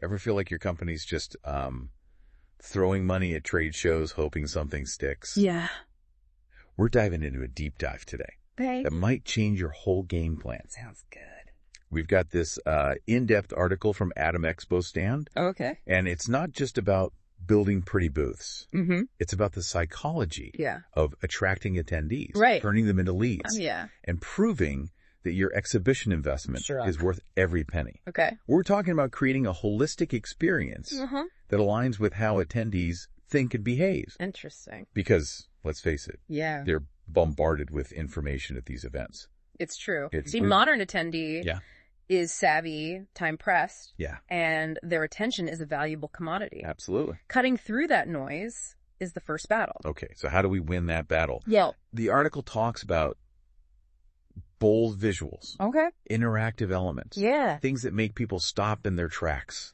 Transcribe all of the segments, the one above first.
Ever feel like your company's just throwing money at trade shows, hoping something sticks? Yeah. We're diving into a deep dive today Okay. that might change your whole game plan. Sounds good. We've got this in-depth article from Expo stand, Okay. and it's not just about building pretty booths. Mm-hmm. It's about the psychology of attracting attendees, turning them into leads, and proving that your exhibition investment is worth every penny. Okay. We're talking about creating a holistic experience that aligns with how attendees think and behave. Interesting. Because, let's face it, Yeah. they're bombarded with information at these events. It's true. The modern attendee is savvy, time-pressed, and their attention is a valuable commodity. Absolutely. Cutting through that noise is the first battle. Okay, so how do we win that battle? Yeah. The article talks about bold visuals, interactive elements, things that make people stop in their tracks.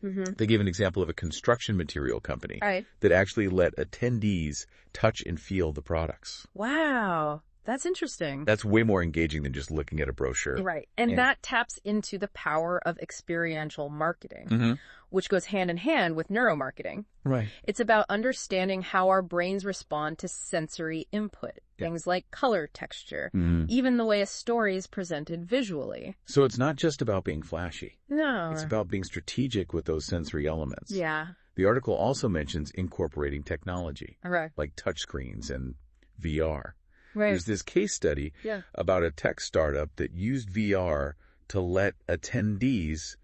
They give an example of a construction material company that actually let attendees touch and feel the products. Wow. That's interesting. That's way more engaging than just looking at a brochure. Right. And that taps into the power of experiential marketing, which goes hand in hand with neuromarketing. Right. It's about understanding how our brains respond to sensory input, things like color, texture, even the way a story is presented visually. So it's not just about being flashy. No. It's about being strategic with those sensory elements. Yeah. The article also mentions incorporating technology, like touchscreens and VR. Right. There's this case study about a tech startup that used VR to let attendees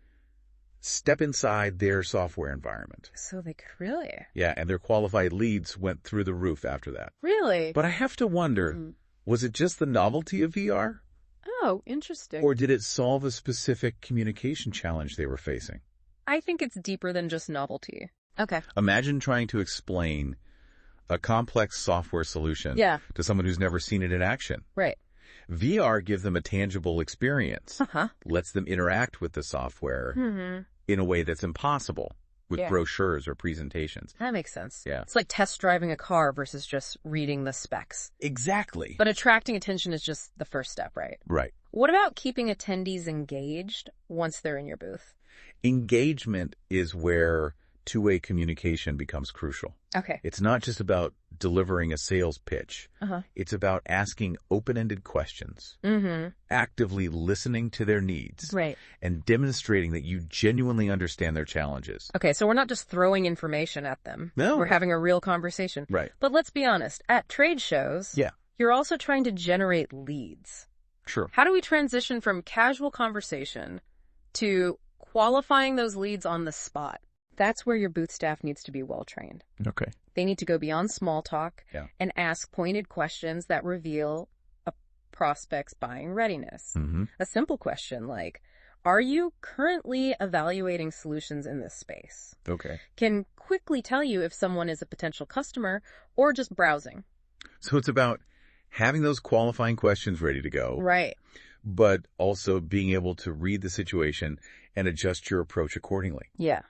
step inside their software environment. So they could really? Yeah, and their qualified leads went through the roof after that. Really? But I have to wonder, was it just the novelty of VR? Oh, interesting. Or did it solve a specific communication challenge they were facing? I think it's deeper than just novelty. Okay. Imagine trying to explain a complex software solution to someone who's never seen it in action. Right. VR gives them a tangible experience, lets them interact with the software in a way that's impossible with brochures or presentations. That makes sense. Yeah. It's like test driving a car versus just reading the specs. Exactly. But attracting attention is just the first step, right? Right. What about keeping attendees engaged once they're in your booth? Engagement is where two-way communication becomes crucial. Okay. It's not just about delivering a sales pitch. It's about asking open-ended questions, actively listening to their needs, and demonstrating that you genuinely understand their challenges. Okay, so we're not just throwing information at them. No. We're having a real conversation. Right. But let's be honest, at trade shows, you're also trying to generate leads. Sure. How do we transition from casual conversation to qualifying those leads on the spot? That's where your booth staff needs to be well-trained. Okay. They need to go beyond small talk and ask pointed questions that reveal a prospect's buying readiness. A simple question like, are you currently evaluating solutions in this space? Okay. Can quickly tell you if someone is a potential customer or just browsing. So it's about having those qualifying questions ready to go. Right. But also being able to read the situation and adjust your approach accordingly. Yeah.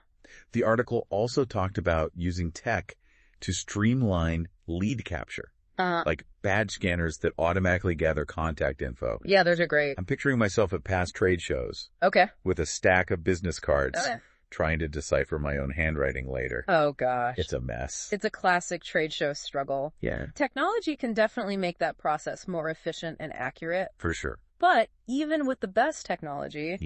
The article also talked about using tech to streamline lead capture, like badge scanners that automatically gather contact info. Yeah, those are great. I'm picturing myself at past trade shows with a stack of business cards trying to decipher my own handwriting later. Oh, gosh. It's a mess. It's a classic trade show struggle. Yeah. Technology can definitely make that process more efficient and accurate. For sure. But even with the best technology,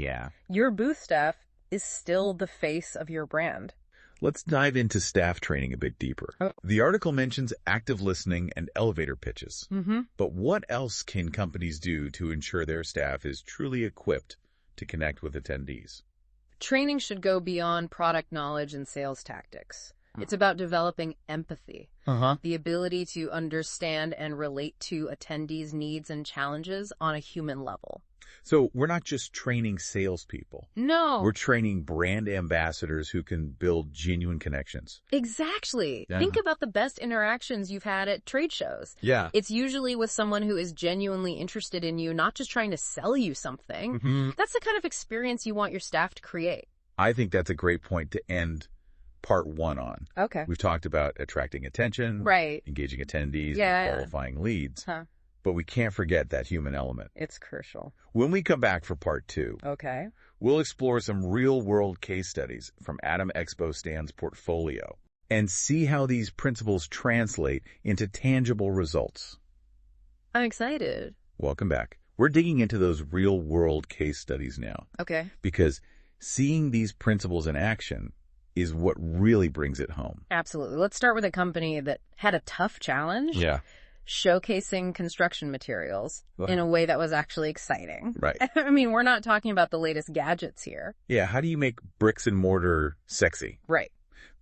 your booth staff is still the face of your brand. Let's dive into staff training a bit deeper. The article mentions active listening and elevator pitches. But what else can companies do to ensure their staff is truly equipped to connect with attendees? Training should go beyond product knowledge and sales tactics. It's about developing empathy, the ability to understand and relate to attendees' needs and challenges on a human level. So we're not just training salespeople. No. We're training brand ambassadors who can build genuine connections. Exactly. Think about the best interactions you've had at trade shows. Yeah. It's usually with someone who is genuinely interested in you, not just trying to sell you something. That's the kind of experience you want your staff to create. I think that's a great point to end part one on. Okay. We've talked about attracting attention, engaging attendees, and qualifying leads. But we can't forget that human element. It's crucial. When we come back for part 2, okay, we'll explore some real-world case studies from Adam Expo Stand's portfolio and see how these principles translate into tangible results. I'm excited. Welcome back. We're digging into those real-world case studies now. Okay. Because seeing these principles in action is what really brings it home. Absolutely. Let's start with a company that had a tough challenge. Yeah. Showcasing construction materials in a way that was actually exciting. Right. I mean, we're not talking about the latest gadgets here. Yeah, how do you make bricks and mortar sexy? Right.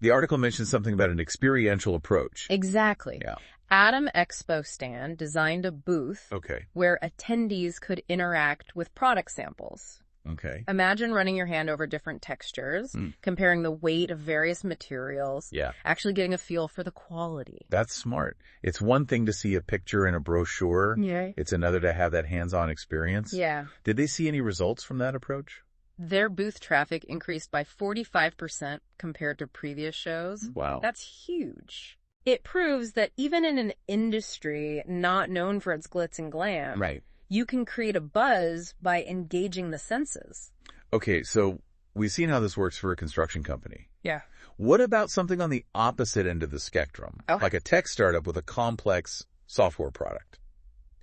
The article mentions something about an experiential approach. Exactly. Yeah. Adam Expo Stand designed a booth where attendees could interact with product samples. Okay. Imagine running your hand over different textures, comparing the weight of various materials, actually getting a feel for the quality. That's smart. It's one thing to see a picture in a brochure. Yeah. It's another to have that hands-on experience. Yeah. Did they see any results from that approach? Their booth traffic increased by 45% compared to previous shows. Wow. That's huge. It proves that even in an industry not known for its glitz and glam, you can create a buzz by engaging the senses. Okay, so we've seen how this works for a construction company. Yeah. What about something on the opposite end of the spectrum? Like a tech startup with a complex software product?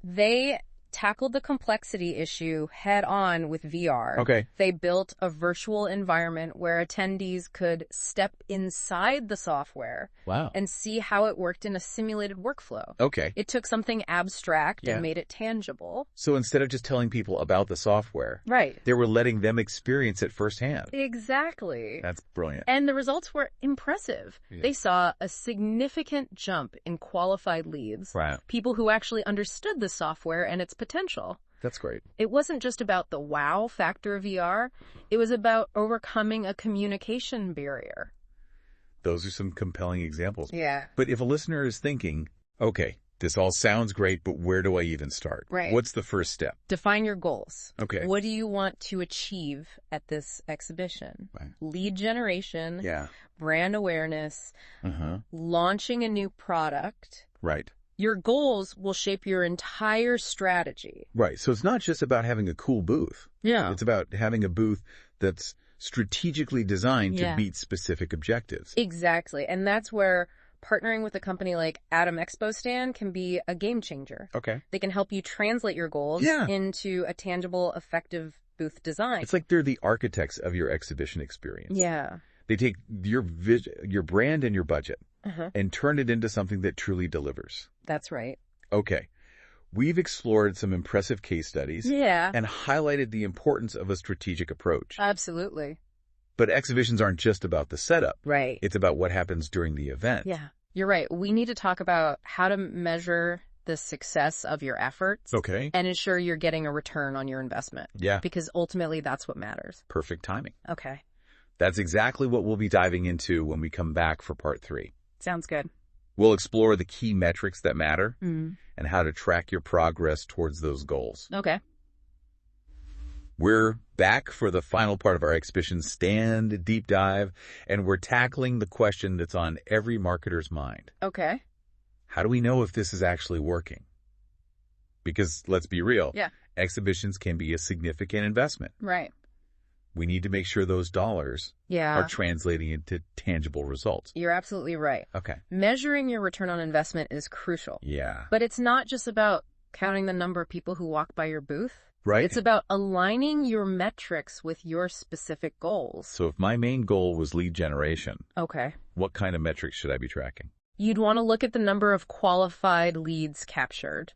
They tackled the complexity issue head on with VR. Okay. They built a virtual environment where attendees could step inside the software and see how it worked in a simulated workflow. Okay. It took something abstract and made it tangible. So instead of just telling people about the software, they were letting them experience it firsthand. Exactly. That's brilliant. And the results were impressive. Yeah. They saw a significant jump in qualified leads, people who actually understood the software and its potential. That's great. It wasn't just about the wow factor of VR. It was about overcoming a communication barrier. Those are some compelling examples. Yeah. But if a listener is thinking, okay, this all sounds great, but where do I even start? Right. What's the first step? Define your goals. Okay. What do you want to achieve at this exhibition? Right. Lead generation. Yeah. Brand awareness. Launching a new product. Right. Your goals will shape your entire strategy. Right. So it's not just about having a cool booth. Yeah. It's about having a booth that's strategically designed to meet specific objectives. Exactly. And that's where partnering with a company like Adam Expo Stand can be a game changer. Okay. They can help you translate your goals into a tangible, effective booth design. It's like they're the architects of your exhibition experience. Yeah. They take your brand and your budget and turn it into something that truly delivers. That's right. Okay. We've explored some impressive case studies and highlighted the importance of a strategic approach. Absolutely. But exhibitions aren't just about the setup. Right. It's about what happens during the event. Yeah. You're right. We need to talk about how to measure the success of your efforts and ensure you're getting a return on your investment. Yeah. Because ultimately that's what matters. Perfect timing. Okay. That's exactly what we'll be diving into when we come back for part 3. Sounds good. We'll explore the key metrics that matter and how to track your progress towards those goals. Okay. We're back for the final part of our Exhibition Stand deep dive, and we're tackling the question that's on every marketer's mind. Okay. How do we know if this is actually working? Because let's be real, exhibitions can be a significant investment. Right. We need to make sure those dollars are translating into tangible results. You're absolutely right. Okay. Measuring your return on investment is crucial. Yeah. But it's not just about counting the number of people who walk by your booth. Right. It's about aligning your metrics with your specific goals. So if my main goal was lead generation, what kind of metrics should I be tracking? You'd want to look at the number of qualified leads captured.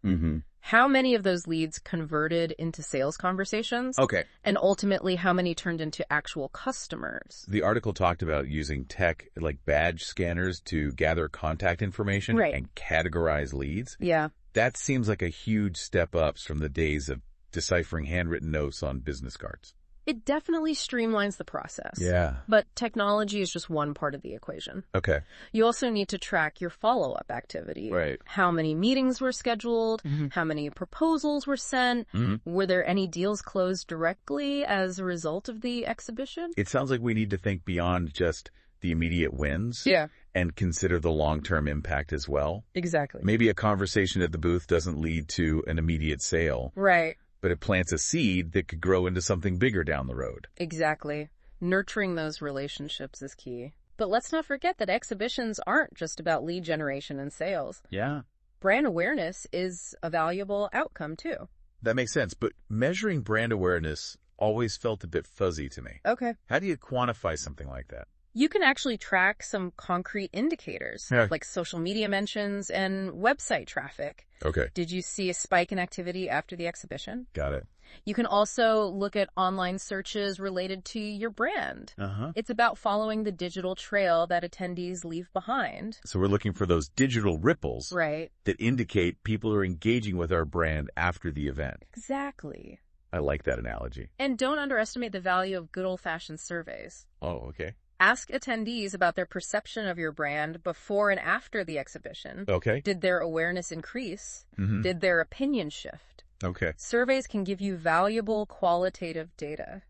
How many of those leads converted into sales conversations? And ultimately, how many turned into actual customers? The article talked about using tech like badge scanners to gather contact information and categorize leads. Yeah. That seems like a huge step up from the days of deciphering handwritten notes on business cards. It definitely streamlines the process. Yeah. But technology is just one part of the equation. Okay. You also need to track your follow-up activity. Right. How many meetings were scheduled? How many proposals were sent? Were there any deals closed directly as a result of the exhibition? It sounds like we need to think beyond just the immediate wins and consider the long-term impact as well. Exactly. Maybe a conversation at the booth doesn't lead to an immediate sale. Right. But it plants a seed that could grow into something bigger down the road. Exactly. Nurturing those relationships is key. But let's not forget that exhibitions aren't just about lead generation and sales. Yeah. Brand awareness is a valuable outcome, too. That makes sense. But measuring brand awareness always felt a bit fuzzy to me. Okay. How do you quantify something like that? You can actually track some concrete indicators, like social media mentions and website traffic. Okay. Did you see a spike in activity after the exhibition? Got it. You can also look at online searches related to your brand. It's about following the digital trail that attendees leave behind. So we're looking for those digital ripples that indicate people are engaging with our brand after the event. Exactly. I like that analogy. And don't underestimate the value of good old-fashioned surveys. Oh, okay. Ask attendees about their perception of your brand before and after the exhibition. Okay. Did their awareness increase? Did their opinion shift? Okay. Surveys can give you valuable qualitative data.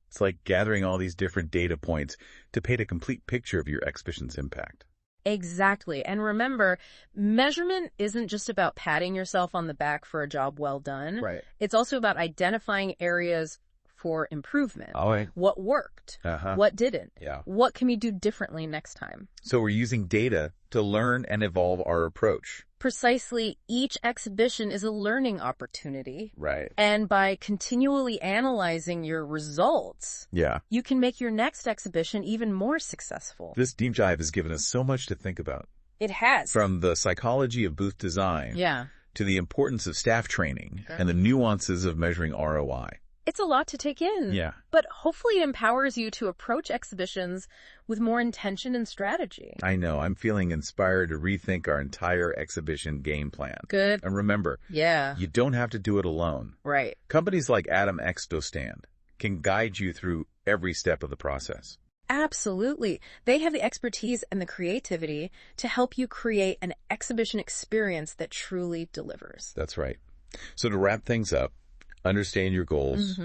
It's like gathering all these different data points to paint a complete picture of your exhibition's impact. Exactly. And remember, measurement isn't just about patting yourself on the back for a job well done. Right. It's also about identifying areas for improvement. All right. What worked? What didn't? Yeah. What can we do differently next time? So we're using data to learn and evolve our approach. Precisely. Each exhibition is a learning opportunity. Right. And by continually analyzing your results, you can make your next exhibition even more successful. This deep dive has given us so much to think about. It has. From the psychology of booth design to the importance of staff training and the nuances of measuring ROI. It's a lot to take in. Yeah. But hopefully it empowers you to approach exhibitions with more intention and strategy. I know. I'm feeling inspired to rethink our entire exhibition game plan. Good. And remember, you don't have to do it alone. Right. Companies like Expo Stand can guide you through every step of the process. Absolutely. They have the expertise and the creativity to help you create an exhibition experience that truly delivers. That's right. So to wrap things up, understand your goals,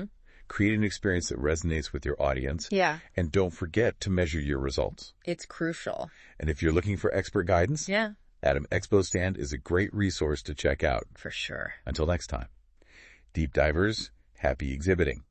create an experience that resonates with your audience, and don't forget to measure your results. It's crucial. And if you're looking for expert guidance, Expo Stand is a great resource to check out. For sure. Until next time, deep divers, happy exhibiting.